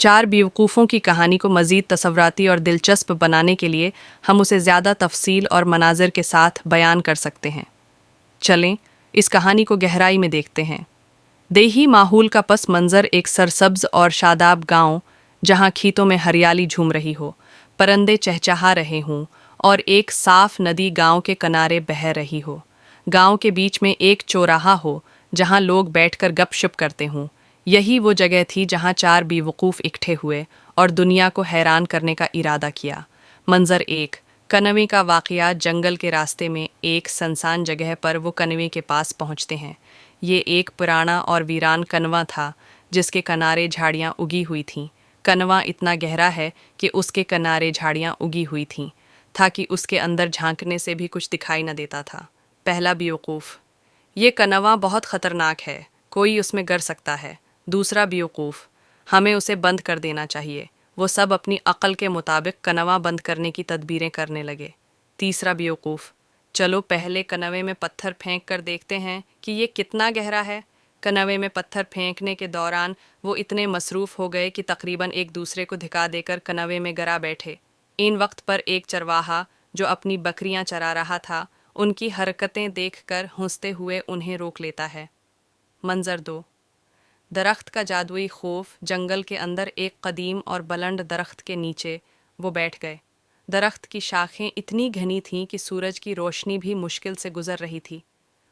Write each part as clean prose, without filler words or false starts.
चार बेवकूफ़ों की कहानी को मज़ीद तसव्वुराती और दिलचस्प बनाने के लिए हम उसे ज़्यादा तफसील और मनाज़र के साथ बयान कर सकते हैं। चलें इस कहानी को गहराई में देखते हैं। देही माहौल का पस मंज़र एक सरसब्ज और शादाब गांव, जहां खेतों में हरियाली झूम रही हो, परिंदे चहचहा रहे हों और एक साफ नदी गांव के किनारे बह रही हो। गांव के बीच में एक चौराहा हो जहां लोग बैठकर गपशप करते हों। यही वो जगह थी जहां चार बेवकूफ़ इकट्ठे हुए और दुनिया को हैरान करने का इरादा किया। मंजर एक, कनवे का वाक़या। जंगल के रास्ते में एक सुनसान जगह पर वो कनवे के पास पहुंचते हैं। ये एक पुराना और वीरान कनवा था जिसके किनारे झाड़ियाँ उगी हुई थीं। कनवा इतना गहरा है कि उसके किनारे झाड़ियाँ उगी हुई थीं ताकि उसके अंदर झांकने से भी कुछ दिखाई न देता था। पहला बेवकूफ़, ये कनवा बहुत ख़तरनाक है, कोई उसमें गिर सकता है। दूसरा बेवकूफ़, हमें उसे बंद कर देना चाहिए। वो सब अपनी अक्ल के मुताबिक कनवा बंद करने की तदबीरें करने लगे। तीसरा बेवकूफ़, चलो पहले कनवे में पत्थर फेंक कर देखते हैं कि ये कितना गहरा है। कनवे में पत्थर फेंकने के दौरान वो इतने मसरूफ़ हो गए कि तकरीबन एक दूसरे को धिका देकर कनवे में गिरा बैठे। इन वक्त पर एक चरवाहा जो अपनी बकरियां चरा रहा था, उनकी हरकतें देखकर हंसते हुए उन्हें रोक लेता है। मंजर दो, दरख्त का जादुई खौफ। जंगल के अंदर एक कदीम और बुलंद दरख्त के नीचे वो बैठ गए। दरख्त की शाखें इतनी घनी थीं कि सूरज की रोशनी भी मुश्किल से गुजर रही थी।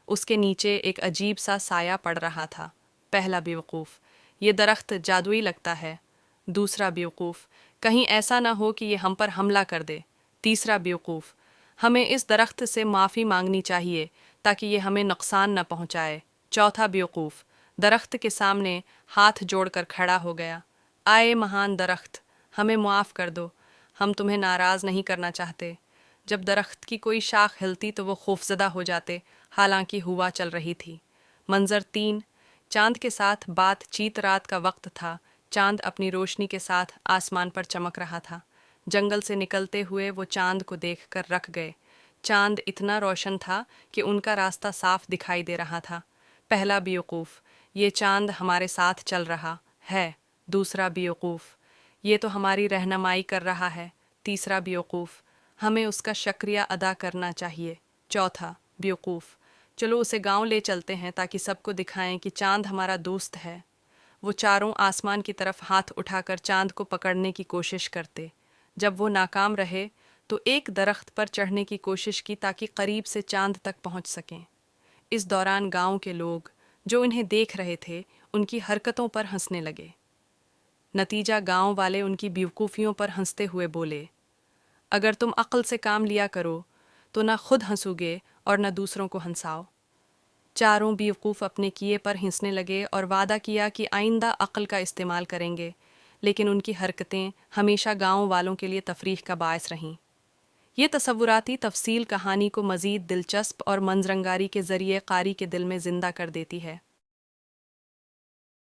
उसके नीचे एक अजीब सा साया पड़ रहा था। पहला बेवकूफ़, ये दरख्त जादुई लगता है। दूसरा बेवकूफ़, कहीं ऐसा ना हो कि ये हम पर हमला कर दे। तीसरा बेवकूफ़, हमें इस दरख्त से माफ़ी मांगनी चाहिए ताकि ये हमें नुकसान न पहुँचाए। चौथा बेवकूफ़ दरख्त के सामने हाथ जोड़कर खड़ा हो गया। आए महान दरख्त, हमें मुआफ़ कर दो, हम तुम्हें नाराज़ नहीं करना चाहते। जब दरख्त की कोई शाख हिलती तो वो खौफजदा हो जाते, हालांकि हुआ चल रही थी। मंजर तीन, चांद के साथ बातचीत। रात का वक्त था। चांद अपनी रोशनी के साथ आसमान पर चमक रहा था। जंगल से निकलते हुए वो चांद को देखकर रख गए। चांद इतना रोशन था कि उनका रास्ता साफ दिखाई दे रहा था। पहला बेवकूफ़, ये चांद हमारे साथ चल रहा है। दूसरा बेवकूफ़, ये तो हमारी रहनुमाई कर रहा है। तीसरा बेवकूफ़, हमें उसका शुक्रिया अदा करना चाहिए। चौथा बेवकूफ़, चलो उसे गांव ले चलते हैं ताकि सबको दिखाएं कि चांद हमारा दोस्त है। वो चारों आसमान की तरफ हाथ उठाकर चांद को पकड़ने की कोशिश करते। जब वो नाकाम रहे तो एक दरख्त पर चढ़ने की कोशिश की ताकि करीब से चांद तक पहुंच सकें। इस दौरान गांव के लोग जो इन्हें देख रहे थे उनकी हरकतों पर हंसने लगे। नतीजा, गांव वाले उनकी बेवकूफ़ियों पर हंसते हुए बोले, अगर तुम अक्ल से काम लिया करो तो ना खुद हंसोगे और न दूसरों को हंसाओ। चारों बेवकूफ़ अपने किए पर हंसने लगे और वादा किया कि आइंदा अक्ल का इस्तेमाल करेंगे, लेकिन उनकी हरकतें हमेशा गांव वालों के लिए तफरीह का बायस रहीं। ये तसव्वुराती तफसील कहानी को मज़ीद दिलचस्प और मंजरंगारी के ज़रिए क़ारी के दिल में ज़िंदा कर देती है।